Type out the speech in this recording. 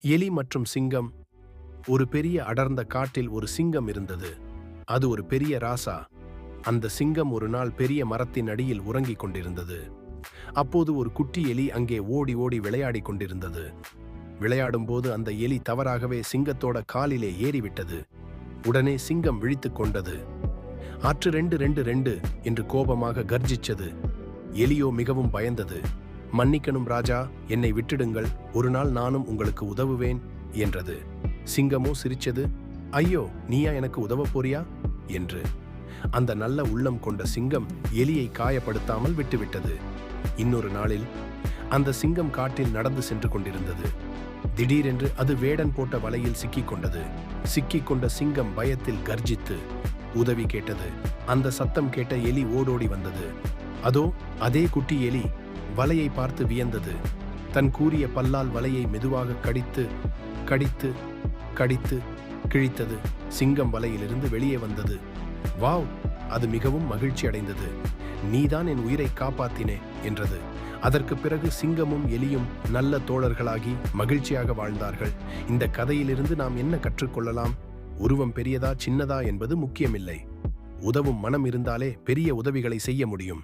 எலி மற்றும் சிங்கம். ஒரு பெரிய அடர்ந்த காட்டில் ஒரு சிங்கம் இருந்தது. அது ஒரு பெரிய ராசா. அந்த சிங்கம் ஒரு நாள் பெரிய மரத்தின் அடியில் உறங்கிக் கொண்டிருந்தது. அப்போது ஒரு குட்டி எலி அங்கே ஓடி ஓடி விளையாடிக் கொண்டிருந்தது. விளையாடும்போது அந்த எலி தவறாகவே சிங்கத்தோட காலிலே ஏறிவிட்டது. உடனே சிங்கம் விழித்துக் கொண்டது. ஆற்று ரெண்டு ரெண்டு ரெண்டு என்று கோபமாக கர்ஜிச்சது. எலியோ மிகவும் பயந்தது. மன்னிக்கணும் ராஜா, என்னை விட்டுடுங்கள், ஒரு நாள் நானும் உங்களுக்கு உதவுவேன் என்றது. சிங்கமோ சிரிச்சது. ஐயோ, நீயா எனக்கு உதவப் போறியா என்று. அந்த நல்ல உள்ளம் கொண்ட சிங்கம் எலியை காயப்படுத்தாமல் விட்டுவிட்டது. இன்னொரு நாளில் அந்த சிங்கம் காட்டில் நடந்து சென்று கொண்டிருந்தது. திடீரென்று அது வேடன் போட்ட வலையில் சிக்கிக் கொண்டது. சிக்கிக் கொண்ட சிங்கம் பயத்தில் கர்ஜித்து உதவி கேட்டது. அந்த சத்தம் கேட்ட எலி ஓடோடி வந்தது. அதோ அதே குட்டி எலி வலையை பார்த்து வியந்தது. தன் கூரிய பல்லால் வலையை மெதுவாக கடித்து கடித்து கடித்து கிழித்தது. சிங்கம் வலையிலிருந்து வெளியே வந்தது. வாவ், அது மிகவும் மகிழ்ச்சி அடைந்தது. நீதான் என் உயிரை காப்பாத்தினே என்றது. அதற்கு பிறகு சிங்கமும் எலியும் நல்ல தோழர்களாகி மகிழ்ச்சியாக வாழ்ந்தார்கள். இந்த கதையிலிருந்து நாம் என்ன கற்றுக்கொள்ளலாம்? உருவம் பெரியதா சின்னதா என்பது முக்கியமில்லை. உதவும் மனம் இருந்தாலே பெரிய உதவிகளை செய்ய முடியும்.